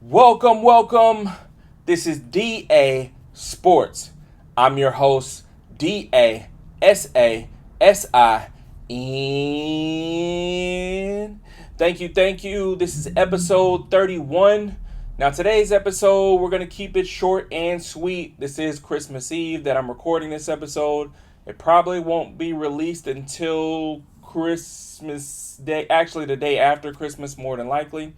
Welcome. This is DA Sports. I'm your host, DASASIN. Thank you. This is episode 31. Now, today's episode, we're going to keep it short and sweet. This is Christmas Eve that I'm recording this episode. It probably won't be released until Christmas Day, actually, the day after Christmas, more than likely.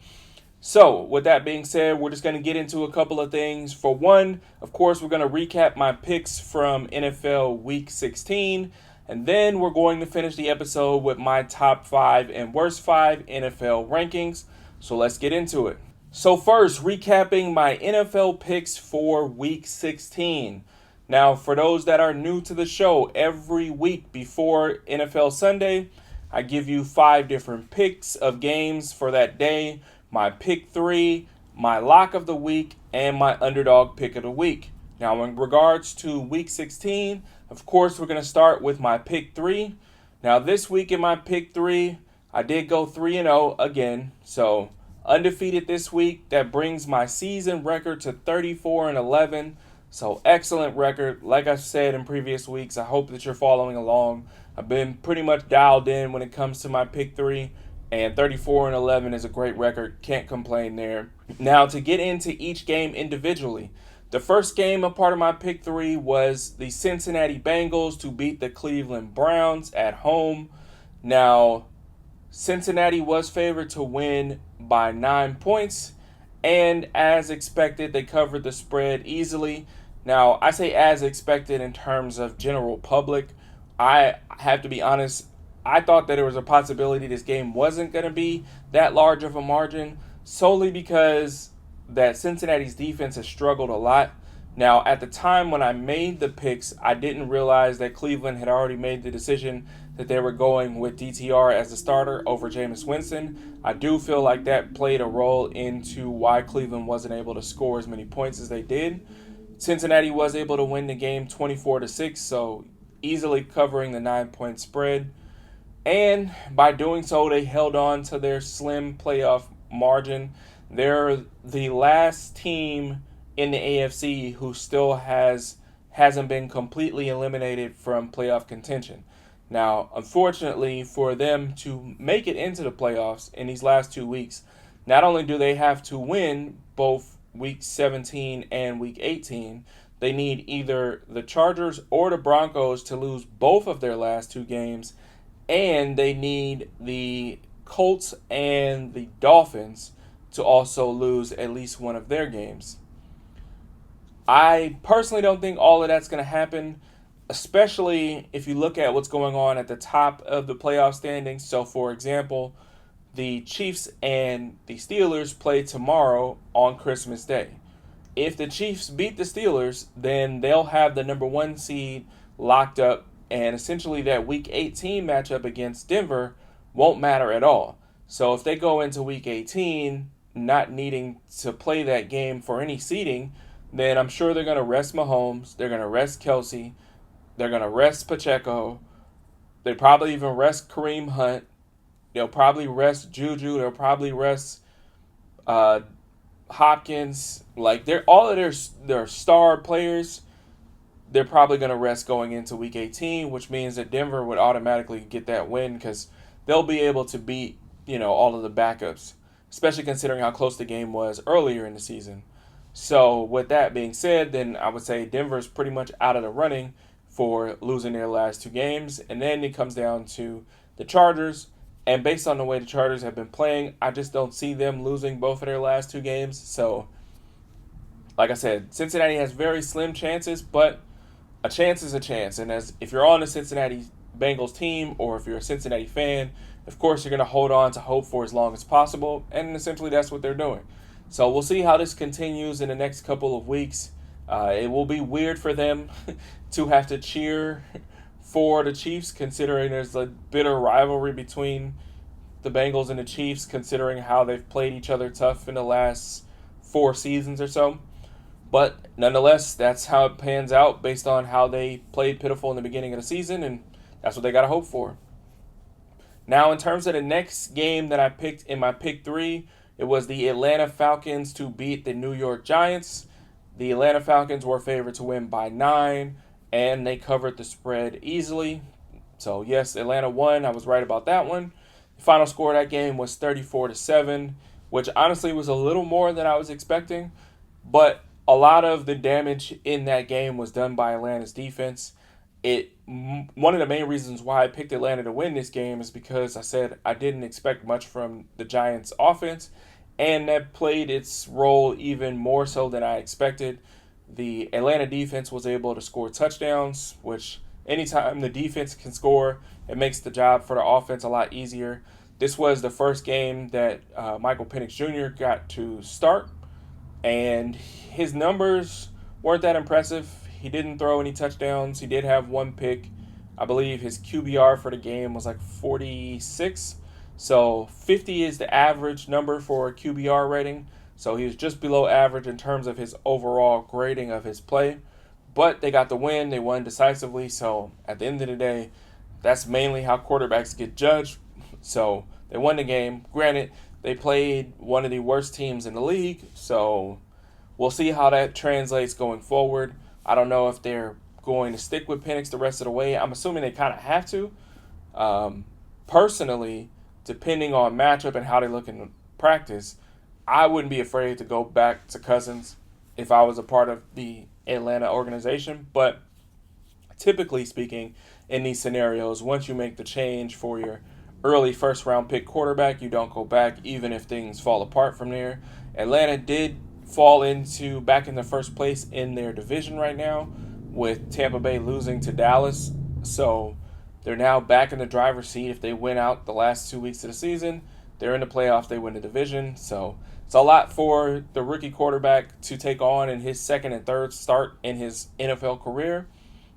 So, with that being said, we're just going to get into a couple of things. For one, of course, we're going to recap my picks from NFL Week 16. And then we're going to finish the episode with my top 5 and worst 5 NFL rankings. So, let's get into it. So, first, recapping my NFL picks for Week 16. Now, for those that are new to the show, every week before NFL Sunday, I give you 5 different picks of games for that day. My pick 3, my lock of the week, and my underdog pick of the week. Now, in regards to week 16, of course, we're going to start with my pick 3. Now, this week in my pick 3, I did go 3-0 again. So, undefeated this week. That brings my season record to 34-11. So, excellent record. Like I said in previous weeks, I hope that you're following along. I've been pretty much dialed in when it comes to my pick 3. And 34-11 is a great record. Can't complain there. Now, to get into each game individually, the first game, a part of my pick 3, was the Cincinnati Bengals to beat the Cleveland Browns at home. Now, Cincinnati was favored to win by 9 points. And as expected, they covered the spread easily. Now, I say as expected in terms of general public. I have to be honest, I thought that there was a possibility this game wasn't going to be that large of a margin, solely because that Cincinnati's defense has struggled a lot. Now, at the time when I made the picks, I didn't realize that Cleveland had already made the decision that they were going with DTR as the starter over Jameis Winston. I do feel like that played a role into why Cleveland wasn't able to score as many points as they did. Cincinnati was able to win the game 24-6, so easily covering the 9-point spread. And by doing so, they held on to their slim playoff margin. They're the last team in the AFC who still hasn't been completely eliminated from playoff contention. Now, unfortunately for them to make it into the playoffs in these last 2 weeks, not only do they have to win both Week 17 and Week 18, they need either the Chargers or the Broncos to lose both of their last 2 games, and they need the Colts and the Dolphins to also lose at least one of their games. I personally don't think all of that's going to happen, especially if you look at what's going on at the top of the playoff standings. So, for example, the Chiefs and the Steelers play tomorrow on Christmas Day. If the Chiefs beat the Steelers, then they'll have the number 1 seed locked up. And essentially that Week 18 matchup against Denver won't matter at all. So if they go into Week 18 not needing to play that game for any seeding, then I'm sure they're going to rest Mahomes. They're going to rest Kelsey. They're going to rest Pacheco. They probably even rest Kareem Hunt. They'll probably rest Juju. They'll probably rest Hopkins. Like, they're all of their star players, they're probably going to rest going into Week 18, which means that Denver would automatically get that win because they'll be able to beat, all of the backups, especially considering how close the game was earlier in the season. So with that being said, then I would say Denver's pretty much out of the running for losing their last 2 games. And then it comes down to the Chargers. And based on the way the Chargers have been playing, I just don't see them losing both of their last 2 games. So, like I said, Cincinnati has very slim chances, but a chance is a chance, and if you're on the Cincinnati Bengals team or if you're a Cincinnati fan, of course you're going to hold on to hope for as long as possible, and essentially that's what they're doing. So we'll see how this continues in the next couple of weeks. It will be weird for them to have to cheer for the Chiefs, considering there's a bitter rivalry between the Bengals and the Chiefs, considering how they've played each other tough in the last 4 seasons or so. But nonetheless, that's how it pans out based on how they played pitiful in the beginning of the season, and that's what they got to hope for. Now, in terms of the next game that I picked in my pick 3, It was the Atlanta Falcons to beat the New York Giants. The Atlanta Falcons were favored to win by 9, and they covered the spread easily. So yes, Atlanta won. I was right about that one. The final score of that game was 34-7, which honestly was a little more than I was expecting. But a lot of the damage in that game was done by Atlanta's defense. One of the main reasons why I picked Atlanta to win this game is because I said I didn't expect much from the Giants' offense, and that played its role even more so than I expected. The Atlanta defense was able to score touchdowns, which anytime the defense can score, it makes the job for the offense a lot easier. This was the first game that Michael Penix Jr. got to start, and his numbers weren't that impressive. He didn't throw any touchdowns. He did have one pick. I believe his QBR for the game was like 46. So 50 is the average number for a QBR rating. So he was just below average in terms of his overall grading of his play. But they got the win. They won decisively. So at the end of the day, that's mainly how quarterbacks get judged. So they won the game. Granted, they played one of the worst teams in the league. So we'll see how that translates going forward. I don't know if they're going to stick with Penix the rest of the way. I'm assuming they kind of have to. Personally, depending on matchup and how they look in practice, I wouldn't be afraid to go back to Cousins if I was a part of the Atlanta organization. But typically speaking, in these scenarios, once you make the change for your early first-round pick quarterback, you don't go back even if things fall apart from there. Atlanta did fall back in the first place in their division right now, with Tampa Bay losing to Dallas. So they're now back in the driver's seat. If they win out the last 2 weeks of the season, they're in the playoffs, they win the division. So it's a lot for the rookie quarterback to take on in his second and third start in his NFL career.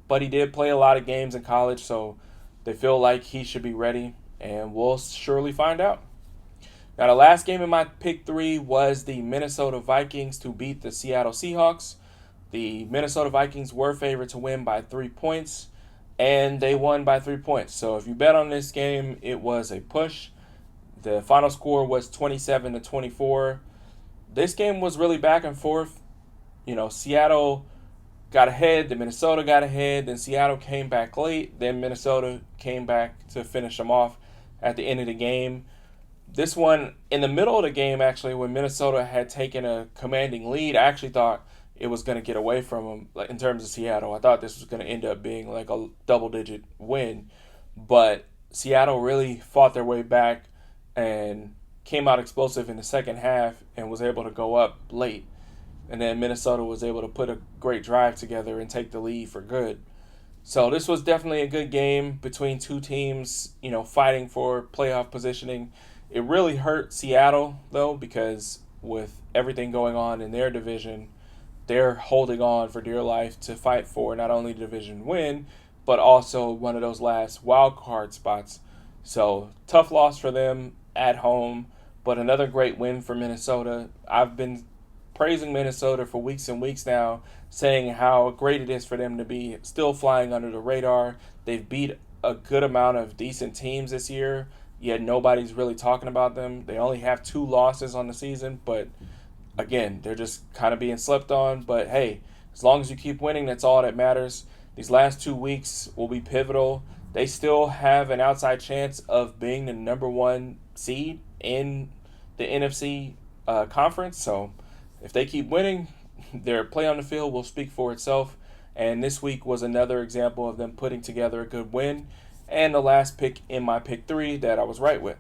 But he did play a lot of games in college, so they feel like he should be ready, and we'll surely find out. Now, the last game in my pick 3 was the Minnesota Vikings to beat the Seattle Seahawks. The Minnesota Vikings were favored to win by 3 points, and they won by 3 points. So if you bet on this game, it was a push. The final score was 27-24. This game was really back and forth. Seattle got ahead, then Minnesota got ahead, then Seattle came back late, then Minnesota came back to finish them off at the end of the game. This one, in the middle of the game, actually, when Minnesota had taken a commanding lead, I actually thought it was going to get away from them in terms of Seattle. I thought this was going to end up being like a double-digit win. But Seattle really fought their way back and came out explosive in the second half and was able to go up late. And then Minnesota was able to put a great drive together and take the lead for good. So this was definitely a good game between two teams, fighting for playoff positioning. It really hurt Seattle, though, because with everything going on in their division, they're holding on for dear life to fight for not only the division win, but also one of those last wild card spots. So tough loss for them at home, but another great win for Minnesota. I've been praising Minnesota for weeks and weeks now, saying how great it is for them to be still flying under the radar. They've beat a good amount of decent teams this year, yet nobody's really talking about them. They only have 2 losses on the season, but again, they're just kind of being slept on. But hey, as long as you keep winning, that's all that matters. These last 2 weeks will be pivotal. They still have an outside chance of being the number 1 seed in the NFC conference. So if they keep winning, their play on the field will speak for itself. And this week was another example of them putting together a good win. And the last pick in my pick 3 that I was right with.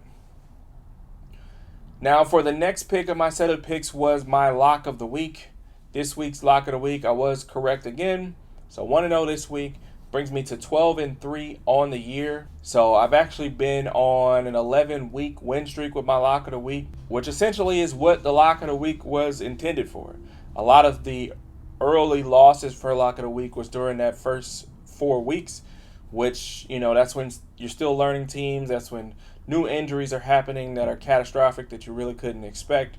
Now, for the next pick of my set of picks was my lock of the week. This week's lock of the week, I was correct again. So 1-0 this week brings me to 12-3 on the year. So I've actually been on an 11-week win streak with my lock of the week, which essentially is what the lock of the week was intended for. A lot of the early losses for lock of the week was during that first 4 weeks, which, that's when you're still learning teams. That's when new injuries are happening that are catastrophic that you really couldn't expect.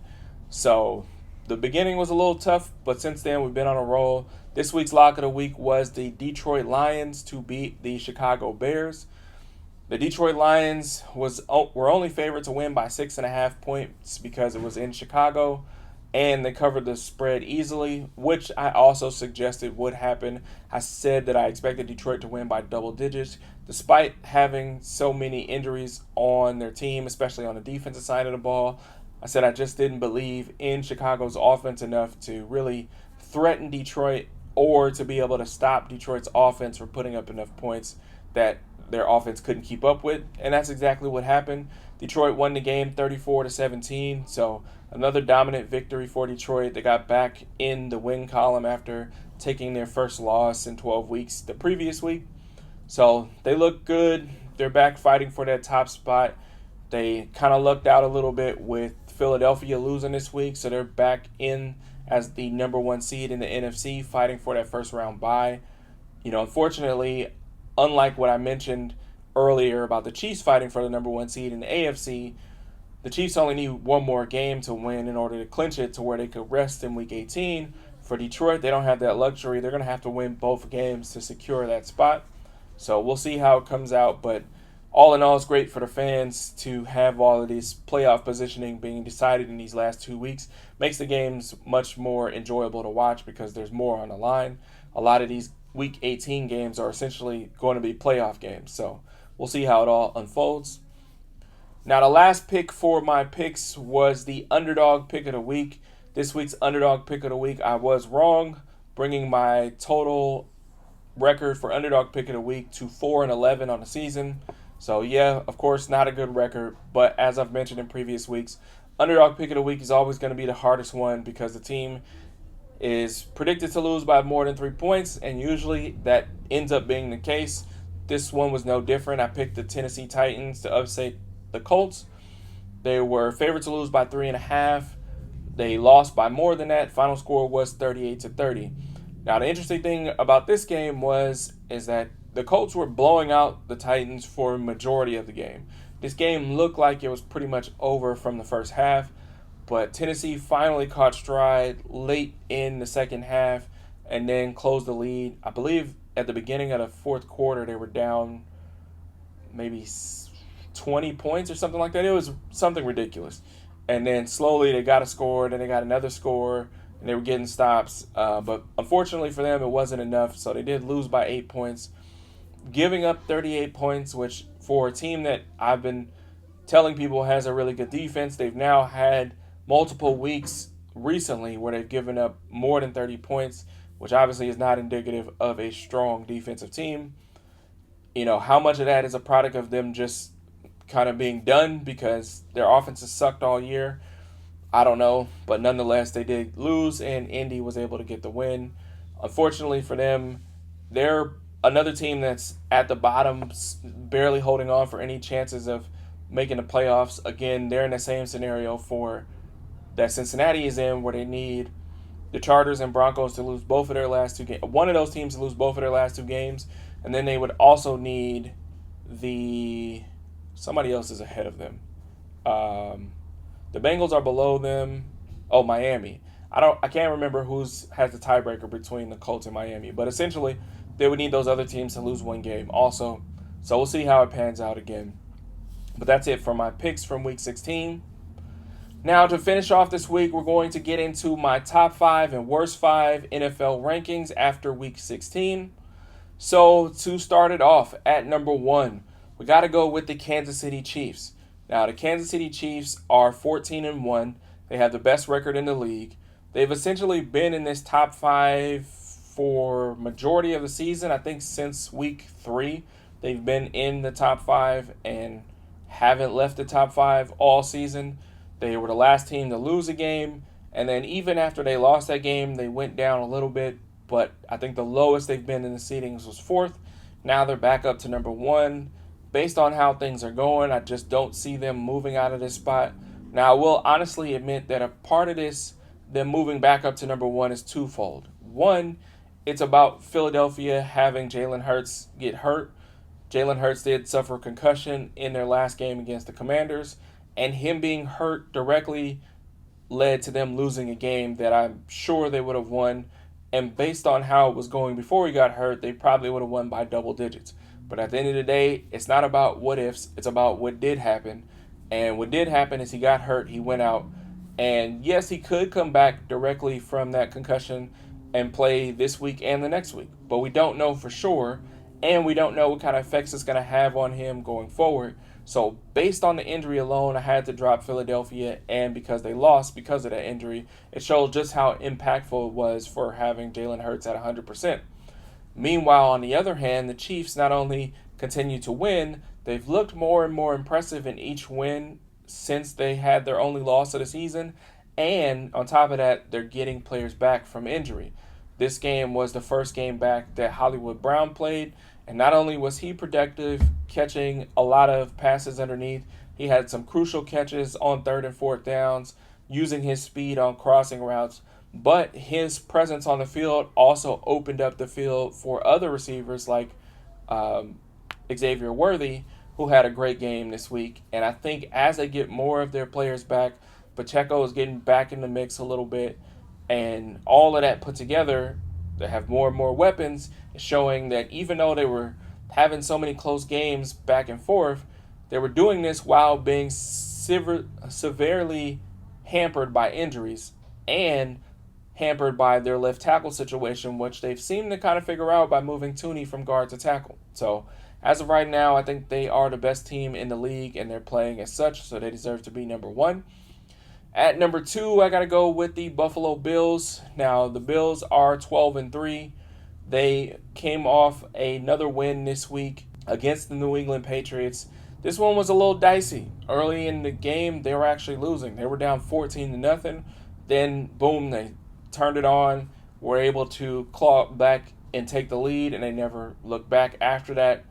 So the beginning was a little tough, but since then we've been on a roll. This week's lock of the week was the Detroit Lions to beat the Chicago Bears. The Detroit Lions were only favored to win by 6.5 points because it was in Chicago, and they covered the spread easily, which I also suggested would happen. I said that I expected Detroit to win by double digits, despite having so many injuries on their team, especially on the defensive side of the ball. I said I just didn't believe in Chicago's offense enough to really threaten Detroit or to be able to stop Detroit's offense from putting up enough points that their offense couldn't keep up with, and that's exactly what happened. Detroit won the game 34-17, so another dominant victory for Detroit. They got back in the win column after taking their first loss in 12 weeks the previous week. So they look good. They're back fighting for that top spot. They kind of lucked out a little bit with Philadelphia losing this week, so they're back in as the number one seed in the NFC, fighting for that first round bye. Unfortunately, unlike what I mentioned earlier about the Chiefs fighting for the number one seed in the AFC, the Chiefs only need one more game to win in order to clinch it to where they could rest in Week 18. For Detroit, they don't have that luxury. They're going to have to win both games to secure that spot. So we'll see how it comes out. But all in all, it's great for the fans to have all of this playoff positioning being decided in these last 2 weeks. Makes the games much more enjoyable to watch because there's more on the line. A lot of these Week 18 games are essentially going to be playoff games. So we'll see how it all unfolds. Now, the last pick for my picks was the underdog pick of the week. This week's underdog pick of the week, I was wrong, bringing my total record for underdog pick of the week to 4-11 on the season. So, yeah, of course, not a good record. But as I've mentioned in previous weeks, underdog pick of the week is always going to be the hardest one because the team is predicted to lose by more than 3 points, and usually that ends up being the case. This one was no different. I picked the Tennessee Titans to upset the Colts. They were favored to lose by 3.5. They lost by more than that. Final score was 38-30. Now, the interesting thing about this game is that the Colts were blowing out the Titans for a majority of the game. This game looked like it was pretty much over from the first half, but Tennessee finally caught stride late in the second half and then closed the lead. I believe at the beginning of the fourth quarter, they were down maybe 20 points or something like that. It was something ridiculous. And then slowly they got a score, then they got another score, and they were getting stops. But unfortunately for them, it wasn't enough, so they did lose by 8 points, giving up 38 points, which for a team that I've been telling people has a really good defense, they've now had multiple weeks recently where they've given up more than 30 points, which obviously is not indicative of a strong defensive team. How much of that is a product of them just kind of being done because their offense has sucked all year? I don't know, but nonetheless, they did lose, and Indy was able to get the win. Unfortunately for them, they're another team that's at the bottom, barely holding on for any chances of making the playoffs. Again, they're in the same scenario for that Cincinnati is in, where they need the Chargers and Broncos to lose both of their last two games. One of those teams to lose both of their last two games, and then they would also need somebody else is ahead of them. The Bengals are below them. Oh, Miami. I can't remember has the tiebreaker between the Colts and Miami, but essentially they would need those other teams to lose one game also. So we'll see how it pans out again. But that's it for my picks from Week 16. Now, to finish off this week, we're going to get into my top 5 and worst 5 NFL rankings after Week 16. So, to start it off, at number 1, we got to go with the Kansas City Chiefs. Now, the Kansas City Chiefs are 14-1. They have the best record in the league. They've essentially been in this top 5 for majority of the season. I think since Week 3, they've been in the top 5 and haven't left the top 5 all season. They were the last team to lose a game, and then even after they lost that game, they went down a little bit, but I think the lowest they've been in the seedings was 4th. Now they're back up to number 1. Based on how things are going, I just don't see them moving out of this spot. Now, I will honestly admit that a part of this, them moving back up to number 1, is twofold. One, it's about Philadelphia having Jalen Hurts get hurt. Jalen Hurts did suffer a concussion in their last game against the Commanders, and him being hurt directly led to them losing a game that I'm sure they would have won. And based on how it was going before he got hurt, they probably would have won by double digits. But at the end of the day, it's not about what ifs, it's about what did happen. And what did happen is he got hurt, he went out. And yes, he could come back directly from that concussion and play this week and the next week. But we don't know for sure. And we don't know what kind of effects it's going to have on him going forward. So based on the injury alone, I had to drop Philadelphia. And because they lost because of that injury, it showed just how impactful it was for having Jalen Hurts at 100%. Meanwhile, on the other hand, the Chiefs not only continue to win, they've looked more and more impressive in each win since they had their only loss of the season. And on top of that, they're getting players back from injury. This game was the first game back that Hollywood Brown played. And not only was he productive, catching a lot of passes underneath, he had some crucial catches on third and fourth downs, using his speed on crossing routes. But his presence on the field also opened up the field for other receivers like Xavier Worthy, who had a great game this week. And I think as they get more of their players back, Pacheco is getting back in the mix a little bit. And all of that put together, they have more and more weapons, showing that even though they were having so many close games back and forth, they were doing this while being severely hampered by injuries and hampered by their left tackle situation, which they've seemed to kind of figure out by moving Tooney from guard to tackle. So as of right now, I think they are the best team in the league, and they're playing as such, so they deserve to be number one. At number two, I got to go with the Buffalo Bills. Now, the Bills are 12-3. They came off another win this week against the New England Patriots. This one was a little dicey. Early in the game, they were actually losing. They were down 14-0. Then, boom, they turned it on, were able to claw back and take the lead, and they never looked back after that.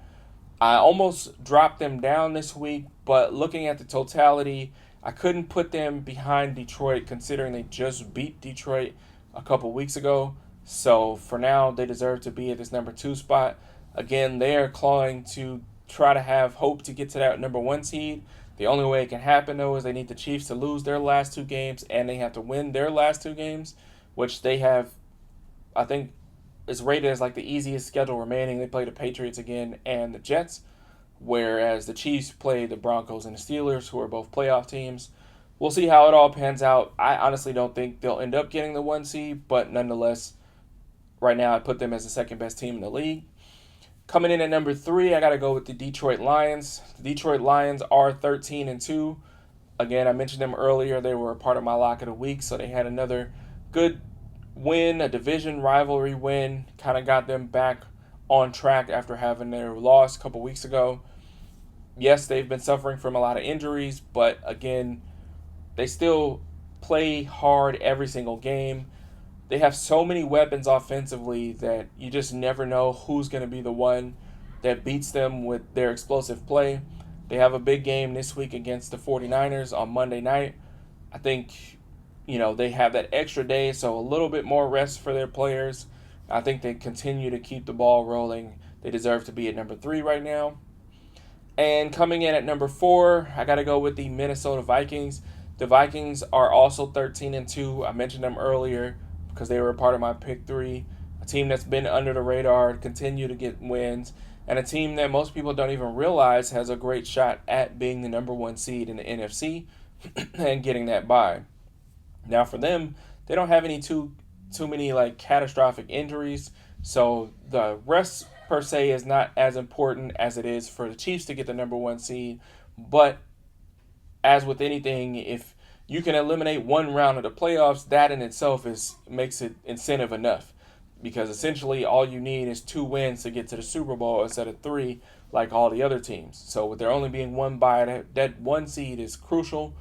I almost dropped them down this week, but looking at the totality, I couldn't put them behind Detroit considering they just beat Detroit a couple weeks ago. So for now, they deserve to be at this number two spot. Again, they are clawing to try to have hope to get to that number one seed. The only way it can happen, though, is they need the Chiefs to lose their last two games, and they have to win their last two games, which they have, I think, is rated as like the easiest schedule remaining. They play the Patriots again and the Jets, whereas the Chiefs play the Broncos and the Steelers, who are both playoff teams. We'll see how it all pans out. I honestly don't think they'll end up getting the one seed, but nonetheless, right now I put them as the second best team in the league. Coming in at number three, I got to go with the Detroit Lions. The Detroit Lions are 13-2. Again, I mentioned them earlier. They were a part of my lock of the week, so they had another good win, a division rivalry win. Kind of got them back on track after having their loss a couple weeks ago. Yes, they've been suffering from a lot of injuries, but again, they still play hard every single game. They have so many weapons offensively that you just never know who's going to be the one that beats them with their explosive play. They have a big game this week against the 49ers on Monday night. I think, they have that extra day, so a little bit more rest for their players. I think they continue to keep the ball rolling. They deserve to be at number three right now. And coming in at number four, I got to go with the Minnesota Vikings. The Vikings are also 13-2. I mentioned them earlier because they were a part of my pick three. A team that's been under the radar, continue to get wins, and a team that most people don't even realize has a great shot at being the number one seed in the NFC and getting that bye. Now for them, they don't have any too many like catastrophic injuries, so the rest per se is not as important as it is for the Chiefs to get the number one seed. But as with anything, if you can eliminate one round of the playoffs, that in itself makes it incentive enough, because essentially all you need is 2 wins to get to the Super Bowl instead of 3 like all the other teams. So with there only being one bye, that one seed is crucial.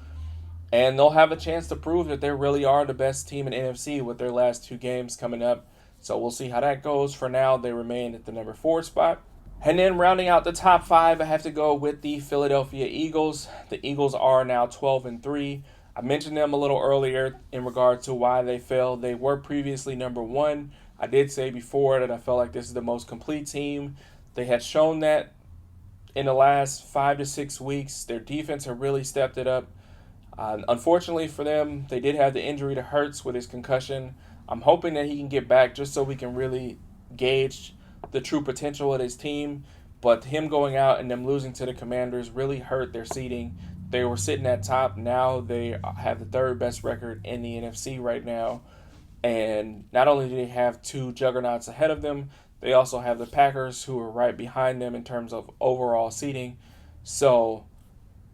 And they'll have a chance to prove that they really are the best team in NFC with their last 2 games coming up. So we'll see how that goes. For now, they remain at the number 4 spot. And then rounding out the top 5, I have to go with the Philadelphia Eagles. The Eagles are now 12-3. I mentioned them a little earlier in regard to why they failed. They were previously number 1. I did say before that I felt like this is the most complete team. They had shown that in the last 5 to 6 weeks. Their defense had really stepped it up. Unfortunately for them, they did have the injury to Hurts with his concussion. I'm hoping that he can get back just so we can really gauge the true potential of his team. But him going out and them losing to the Commanders really hurt their seeding. They were sitting at top. Now they have the third best record in the NFC right now. And not only do they have two juggernauts ahead of them, they also have the Packers, who are right behind them in terms of overall seeding. So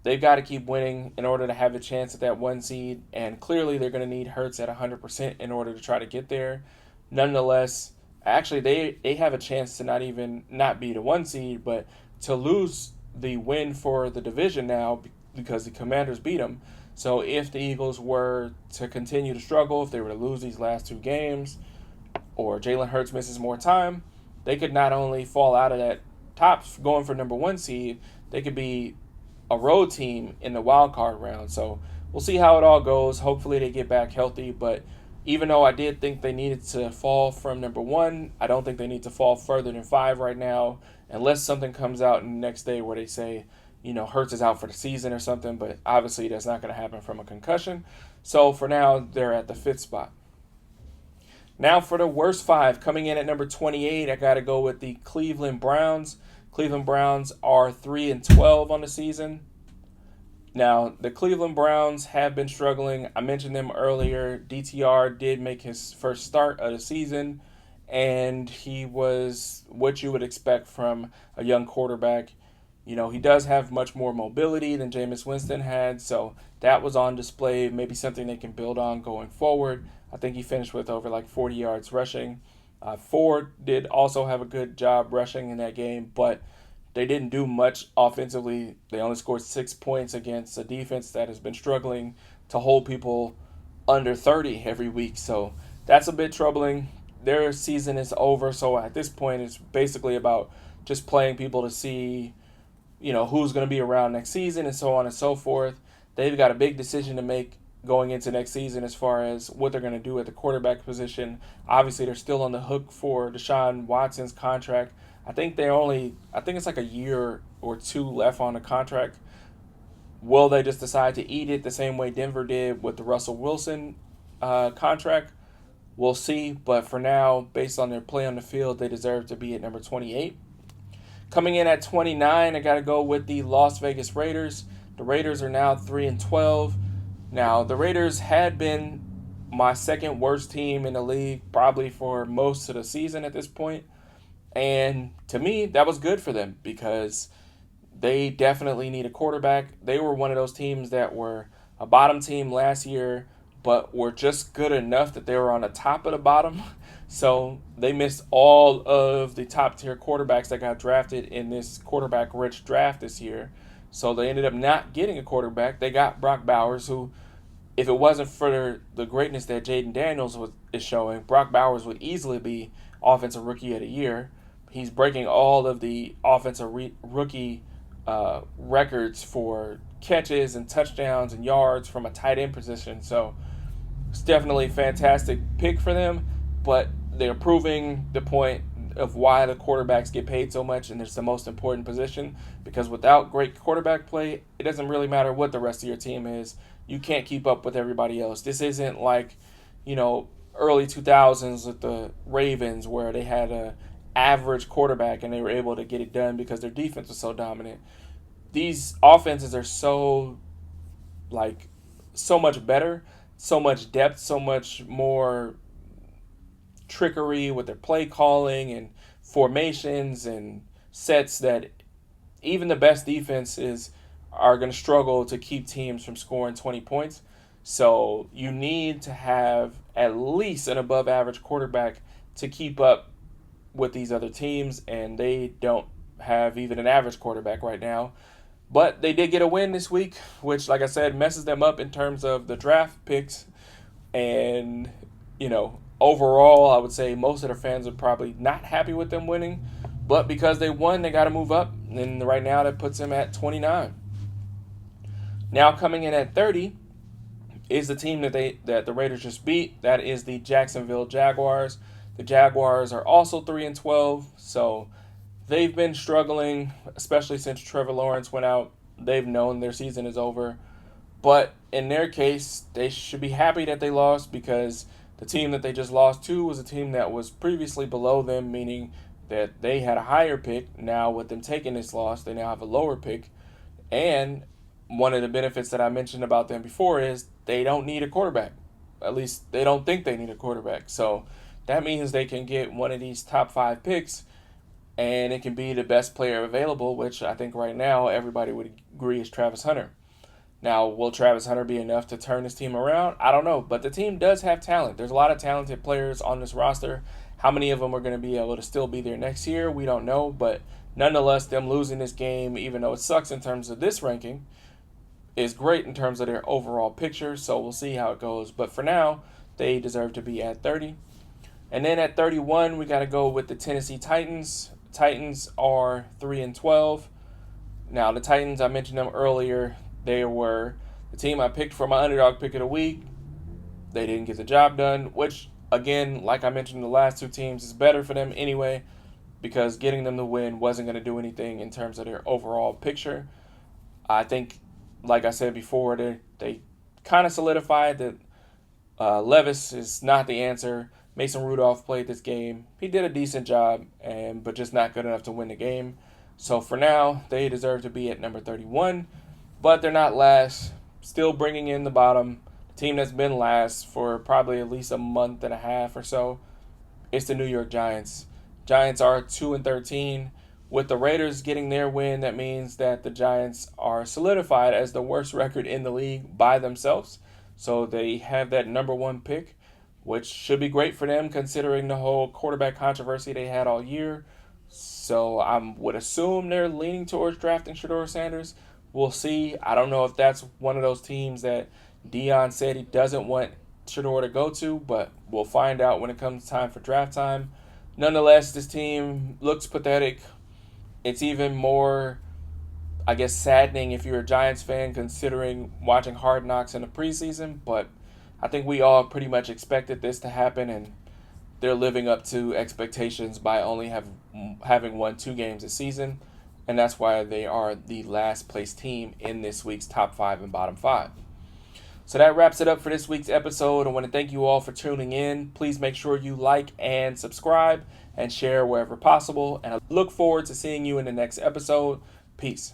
they've got to keep winning in order to have a chance at that one seed. And clearly, they're going to need Hurts at 100% in order to try to get there. Nonetheless, actually, they have a chance to not be the one seed, but to lose the win for the division now because the Commanders beat them. So if the Eagles were to continue to struggle, if they were to lose these last two games, or Jalen Hurts misses more time, they could not only fall out of that top going for number one seed, they could be a road team in the wild card round. So we'll see how it all goes. Hopefully they get back healthy. But even though I did think they needed to fall from number one, I don't think they need to fall further than 5 right now, unless something comes out in the next day where they say, Hurts is out for the season or something. But obviously that's not going to happen from a concussion. So for now, they're at the 5th spot. Now for the worst 5, coming in at number 28, I got to go with the Cleveland Browns. Cleveland Browns are 3-12 on the season. Now, the Cleveland Browns have been struggling. I mentioned them earlier. DTR did make his first start of the season, and he was what you would expect from a young quarterback. He does have much more mobility than Jameis Winston had, so that was on display, maybe something they can build on going forward. I think he finished with over 40 yards rushing. Ford did also have a good job rushing in that game, but they didn't do much offensively. They only scored 6 points against a defense that has been struggling to hold people under 30 every week. So that's a bit troubling. Their season is over, so at this point it's basically about just playing people to see, who's going to be around next season and so on and so forth. They've got a big decision to make going into next season as far as what they're going to do at the quarterback position. Obviously, they're still on the hook for Deshaun Watson's contract. I think it's like a year or two left on the contract. Will they just decide to eat it the same way Denver did with the Russell Wilson contract? We'll see. But for now, based on their play on the field, they deserve to be at number 28. Coming in at 29, I got to go with the Las Vegas Raiders. The Raiders are now 3-12. Now, the Raiders had been my second worst team in the league probably for most of the season at this point. And to me, that was good for them because they definitely need a quarterback. They were one of those teams that were a bottom team last year, but were just good enough that they were on the top of the bottom. So they missed all of the top tier quarterbacks that got drafted in this quarterback rich draft this year. So they ended up not getting a quarterback. They got Brock Bowers, who, if it wasn't for the greatness that Jaden Daniels is showing, Brock Bowers would easily be Offensive Rookie of the Year. He's breaking all of the offensive rookie records for catches and touchdowns and yards from a tight end position. So it's definitely a fantastic pick for them, but they're proving the point of why the quarterbacks get paid so much, and it's the most important position, because without great quarterback play, it doesn't really matter what the rest of your team is. You can't keep up with everybody else. This isn't like, early 2000s with the Ravens where they had a average quarterback and they were able to get it done because their defense was so dominant. These offenses are so much better, so much depth, so much more trickery with their play calling and formations and sets that even the best defenses are going to struggle to keep teams from scoring 20 points. So you need to have at least an above average quarterback to keep up with these other teams, and they don't have even an average quarterback right now. But they did get a win this week, which, like I said, messes them up in terms of the draft picks. And, overall, I would say most of their fans are probably not happy with them winning. But because they won, they got to move up. And right now that puts them at 29. Now coming in at 30 is the team that the Raiders just beat. That is the Jacksonville Jaguars. The Jaguars are also 3-12, so they've been struggling, especially since Trevor Lawrence went out. They've known their season is over. But in their case, they should be happy that they lost, because the team that they just lost to was a team that was previously below them, meaning that they had a higher pick. Now with them taking this loss, they now have a lower pick. And one of the benefits that I mentioned about them before is they don't need a quarterback. At least they don't think they need a quarterback. So that means they can get one of these top 5 picks and it can be the best player available, which I think right now everybody would agree is Travis Hunter. Now, will Travis Hunter be enough to turn this team around? I don't know, but the team does have talent. There's a lot of talented players on this roster. How many of them are going to be able to still be there next year? We don't know, but nonetheless, them losing this game, even though it sucks in terms of this ranking, is great in terms of their overall picture, so we'll see how it goes. But for now, they deserve to be at 30. And then at 31, we got to go with the Tennessee Titans. Titans are 3-12. Now, the Titans, I mentioned them earlier. They were the team I picked for my underdog pick of the week. They didn't get the job done, which, again, like I mentioned, the last 2 teams is better for them anyway, because getting them to win wasn't going to do anything in terms of their overall picture. I think, like I said before, they kind of solidified that Levis is not the answer. Mason Rudolph played this game. He did a decent job, but just not good enough to win the game. So for now, they deserve to be at number 31, but they're not last. Still bringing in the bottom. The team that's been last for probably at least a month and a half or so, it's the New York Giants. Giants are 2-13. With the Raiders getting their win, that means that the Giants are solidified as the worst record in the league by themselves. So they have that number 1 pick, which should be great for them considering the whole quarterback controversy they had all year. So I would assume they're leaning towards drafting Shedeur Sanders. We'll see. I don't know if that's one of those teams that Dion said he doesn't want Shedeur to go to, but we'll find out when it comes time for draft time. Nonetheless, this team looks pathetic. It's even more, I guess, saddening if you're a Giants fan considering watching Hard Knocks in the preseason, but I think we all pretty much expected this to happen, and they're living up to expectations by only having won 2 games this season, and that's why they are the last place team in this week's top 5 and bottom 5. So that wraps it up for this week's episode. I want to thank you all for tuning in. Please make sure you like and subscribe and share wherever possible, and I look forward to seeing you in the next episode. Peace.